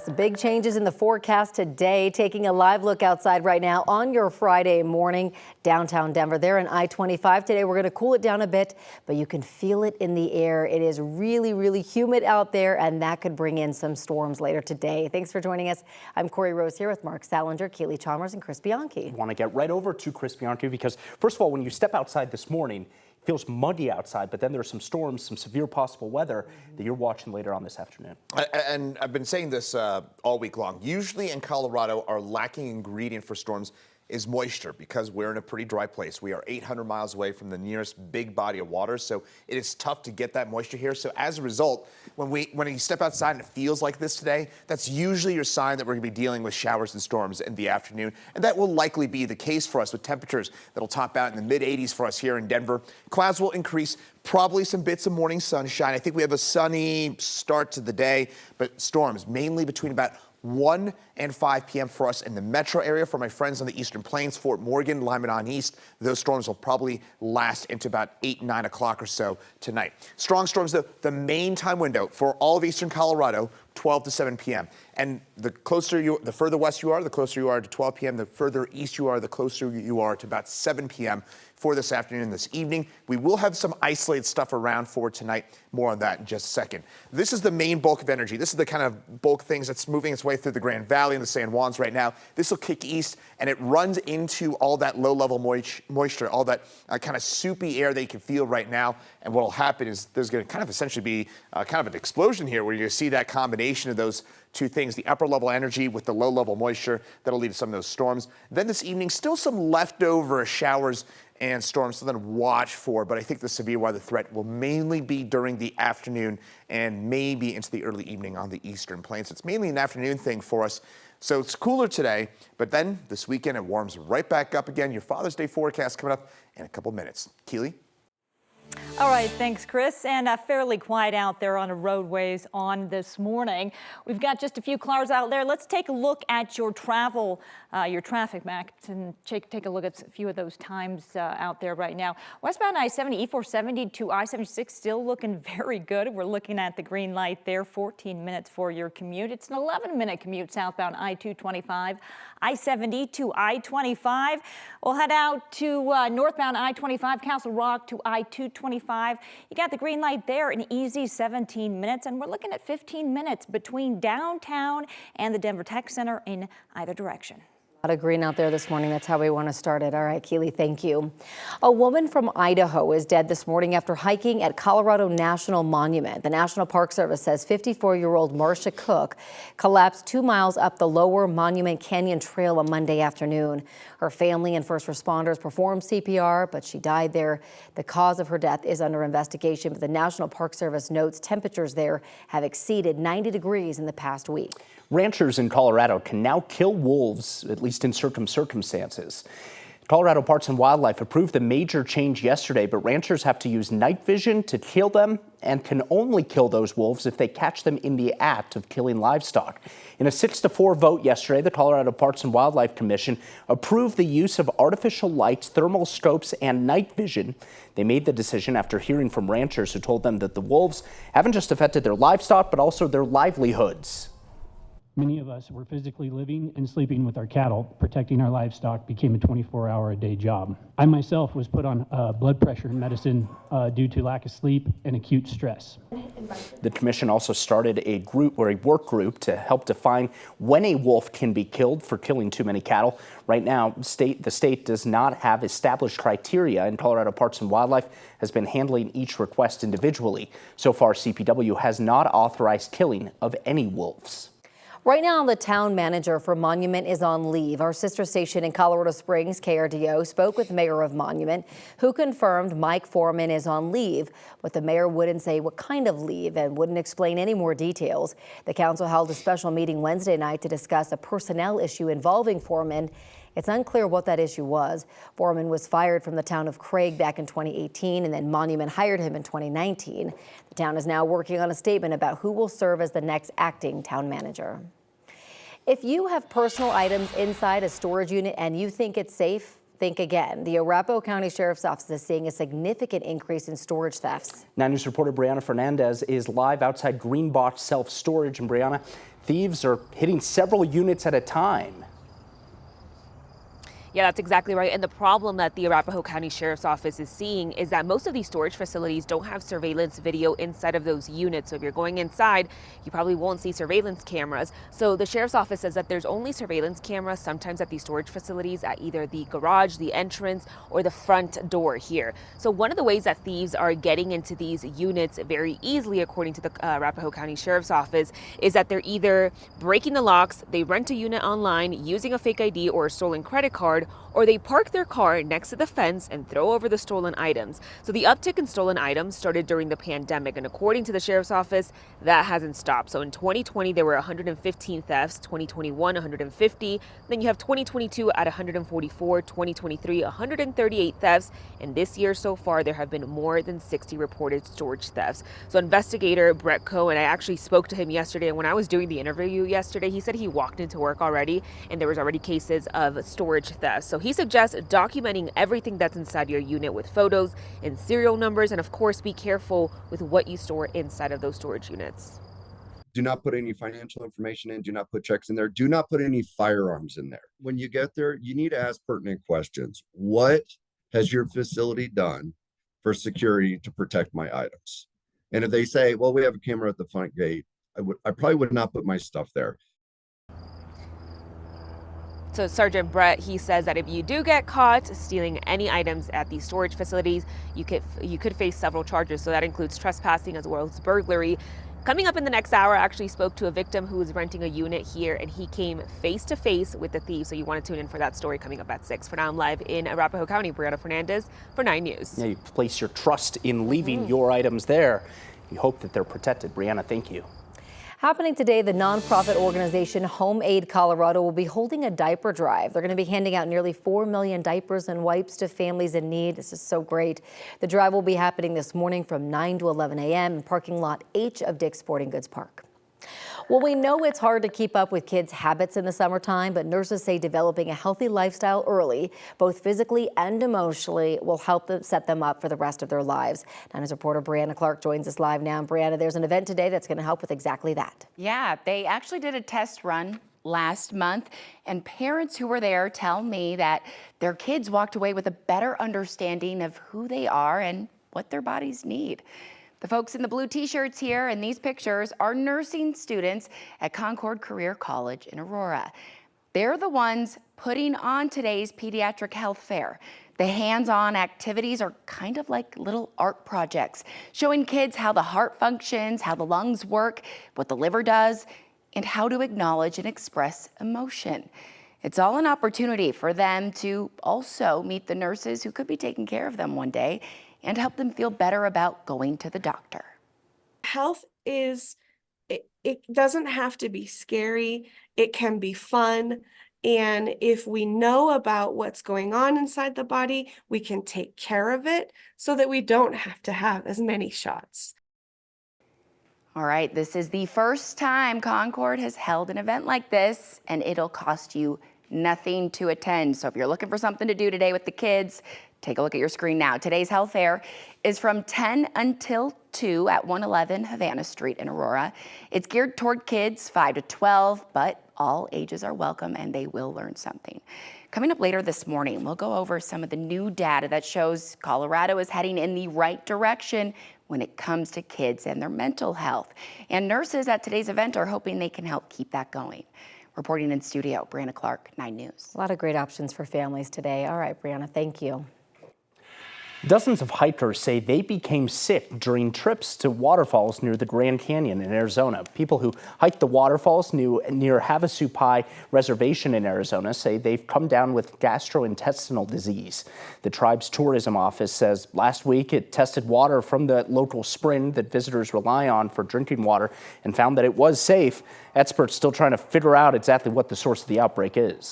Big changes in the forecast today. Taking a live look outside right now on your Friday morning, downtown Denver. There in I-25 today. We're going to cool it down a bit, but you can feel it in the air. It is really, really humid out there, and that could bring in some storms later today. Thanks for joining us. I'm Corey Rose here with Mark Salinger, Keely Chalmers, and Chris Bianchi. I want to get right over to Chris Bianchi because, first of all, when you step outside this morning, it feels muggy outside, but then there's some storms, some severe possible weather that you're watching later on this afternoon. And I've been saying this all week long. Usually in Colorado, our lacking ingredient for storms is moisture because we're in a pretty dry place. We are 800 miles away from the nearest big body of water, so it is tough to get that moisture here. So as a result, when you step outside and it feels like this today, that's usually your sign that we're going to be dealing with showers and storms in the afternoon, and that will likely be the case for us with temperatures that'll top out in the mid-80s for us here in Denver. Clouds will increase. Probably some bits of morning sunshine. I think we have a sunny start to the day, but storms mainly between about 1 and 5 p.m. for us in the metro area. For my friends on the Eastern Plains, Fort Morgan, Limon East, those storms will probably last into about 8, 9 o'clock or so tonight. Strong storms, though, the main time window for all of eastern Colorado, 12 to 7 p.m. And the further west you are, the closer you are to 12 p.m. The further east you are, the closer you are to about 7 p.m. for this afternoon and this evening. We will have some isolated stuff around for tonight. More on that in just a second. This is the main bulk of energy. This is the kind of bulk things that's moving its way through the Grand Valley and the San Juans right now. This will kick east, and it runs into all that low-level moisture, all that kind of soupy air that you can feel right now. And what will happen is there's going to kind of essentially be kind of an explosion here where you see that combination of those two things, the upper level energy with the low level moisture that'll lead to some of those storms. Then this evening, still some leftover showers and storms to then watch for, but I think the severe weather threat will mainly be during the afternoon and maybe into the early evening on the Eastern Plains. It's mainly an afternoon thing for us. So it's cooler today, but then this weekend it warms right back up again. Your Father's Day forecast coming up in a couple minutes. Keely? All right, thanks, Chris. And fairly quiet out there on the roadways on this morning. We've got just a few cars out there. Let's take a look at your your traffic maps and take a look at a few of those times out there right now. Westbound I-70, E470 to I-76 still looking very good. We're looking at the green light there, 14 minutes for your commute. It's an 11-minute commute southbound I-225, I-70 to I-25. We'll head out to northbound I-25, Castle Rock to I-225. You got the green light there, an easy 17 minutes, and we're looking at 15 minutes between downtown and the Denver Tech Center in either direction. A lot of green out there this morning. That's how we want to start it. All right, Keely, thank you. A woman from Idaho is dead this morning after hiking at Colorado National Monument. The National Park Service says 54-year-old Marcia Cook collapsed 2 miles up the lower Monument Canyon Trail on Monday afternoon. Her family and first responders performed CPR, but she died there. The cause of her death is under investigation, but the National Park Service notes temperatures there have exceeded 90 degrees in the past week. Ranchers in Colorado can now kill wolves, at least in certain circumstances. Colorado Parks and Wildlife approved the major change yesterday, but ranchers have to use night vision to kill them and can only kill those wolves if they catch them in the act of killing livestock. In a 6-4 vote yesterday, the Colorado Parks and Wildlife Commission approved the use of artificial lights, thermal scopes, and night vision. They made the decision after hearing from ranchers who told them that the wolves haven't just affected their livestock, but also their livelihoods. Many of us were physically living and sleeping with our cattle. Protecting our livestock became a 24-hour-a-day job. I myself was put on blood pressure medicine due to lack of sleep and acute stress. The commission also started a work group to help define when a wolf can be killed for killing too many cattle. Right now, the state does not have established criteria, and Colorado Parks and Wildlife has been handling each request individually. So far, CPW has not authorized killing of any wolves. Right now, the town manager for Monument is on leave. Our sister station in Colorado Springs, KRDO, spoke with the mayor of Monument, who confirmed Mike Foreman is on leave, but the mayor wouldn't say what kind of leave and wouldn't explain any more details. The council held a special meeting Wednesday night to discuss a personnel issue involving Foreman. It's unclear what that issue was. Foreman was fired from the town of Craig back in 2018, and then Monument hired him in 2019. The town is now working on a statement about who will serve as the next acting town manager. If you have personal items inside a storage unit and you think it's safe, think again. The Arapahoe County Sheriff's Office is seeing a significant increase in storage thefts. 9 News reporter Brianna Fernandez is live outside Green Box Self-Storage. And Brianna, thieves are hitting several units at a time. Yeah, that's exactly right. And the problem that the Arapahoe County Sheriff's Office is seeing is that most of these storage facilities don't have surveillance video inside of those units. So if you're going inside, you probably won't see surveillance cameras. So the Sheriff's Office says that there's only surveillance cameras sometimes at these storage facilities at either the garage, the entrance, or the front door here. So one of the ways that thieves are getting into these units very easily, according to the Arapahoe County Sheriff's Office, is that they're either breaking the locks, they rent a unit online using a fake ID or a stolen credit card, or they park their car next to the fence and throw over the stolen items. So the uptick in stolen items started during the pandemic, and according to the Sheriff's Office, that hasn't stopped. So in 2020, there were 115 thefts, 2021, 150, then you have 2022 at 144, 2023, 138 thefts, and this year so far, there have been more than 60 reported storage thefts. So investigator Brett Cohen, I actually spoke to him yesterday, and when I was doing the interview yesterday, he said he walked into work already, and there was already cases of storage theft. So he suggests documenting everything that's inside your unit with photos and serial numbers, and of course be careful with what you store inside of those storage units. Do not put any financial information in, do not put checks in there, do not put any firearms in there. When you get there, you need to ask pertinent questions. What has your facility done for security to protect my items? And if they say, well, we have a camera at the front gate, I probably would not put my stuff there. So Sergeant Brett, he says that if you do get caught stealing any items at these storage facilities, you could face several charges. So that includes trespassing as well as burglary. Coming up in the next hour, I actually spoke to a victim who was renting a unit here, and he came face to face with the thief. So you want to tune in for that story coming up at 6. For now, I'm live in Arapahoe County. Brianna Fernandez for 9 News. Yeah, you place your trust in leaving your items there. You hope that they're protected. Brianna, thank you. Happening today, the nonprofit organization Home Aid Colorado will be holding a diaper drive. They're going to be handing out nearly 4 million diapers and wipes to families in need. This is so great. The drive will be happening this morning from 9 to 11 a.m. in parking lot H of Dick's Sporting Goods Park. Well, we know it's hard to keep up with kids' habits in the summertime, but nurses say developing a healthy lifestyle early, both physically and emotionally, will help them set them up for the rest of their lives. 9 News reporter Brianna Clark joins us live now. And Brianna, there's an event today that's going to help with exactly that. Yeah, they actually did a test run last month, and parents who were there tell me that their kids walked away with a better understanding of who they are and what their bodies need. The folks in the blue t-shirts here in these pictures are nursing students at Concord Career College in Aurora. They're the ones putting on today's Pediatric Health Fair. The hands-on activities are kind of like little art projects, showing kids how the heart functions, how the lungs work, what the liver does, and how to acknowledge and express emotion. It's all an opportunity for them to also meet the nurses who could be taking care of them one day and help them feel better about going to the doctor. Health is, it doesn't have to be scary. It can be fun. And if we know about what's going on inside the body, we can take care of it so that we don't have to have as many shots. All right, this is the first time Concord has held an event like this, and it'll cost you nothing to attend. So if you're looking for something to do today with the kids, take a look at your screen now. Today's health fair is from 10 until 2 at 111 Havana Street in Aurora. It's geared toward kids 5 to 12, but all ages are welcome and they will learn something. Coming up later this morning, we'll go over some of the new data that shows Colorado is heading in the right direction when it comes to kids and their mental health. And nurses at today's event are hoping they can help keep that going. Reporting in studio, Brianna Clark, 9 News. A lot of great options for families today. All right, Brianna, thank you. Dozens of hikers say they became sick during trips to waterfalls near the Grand Canyon in Arizona. People who hike the waterfalls near Havasu Pai Reservation in Arizona say they've come down with gastrointestinal disease. The tribe's tourism office says last week it tested water from the local spring that visitors rely on for drinking water and found that it was safe. Experts still trying to figure out exactly what the source of the outbreak is.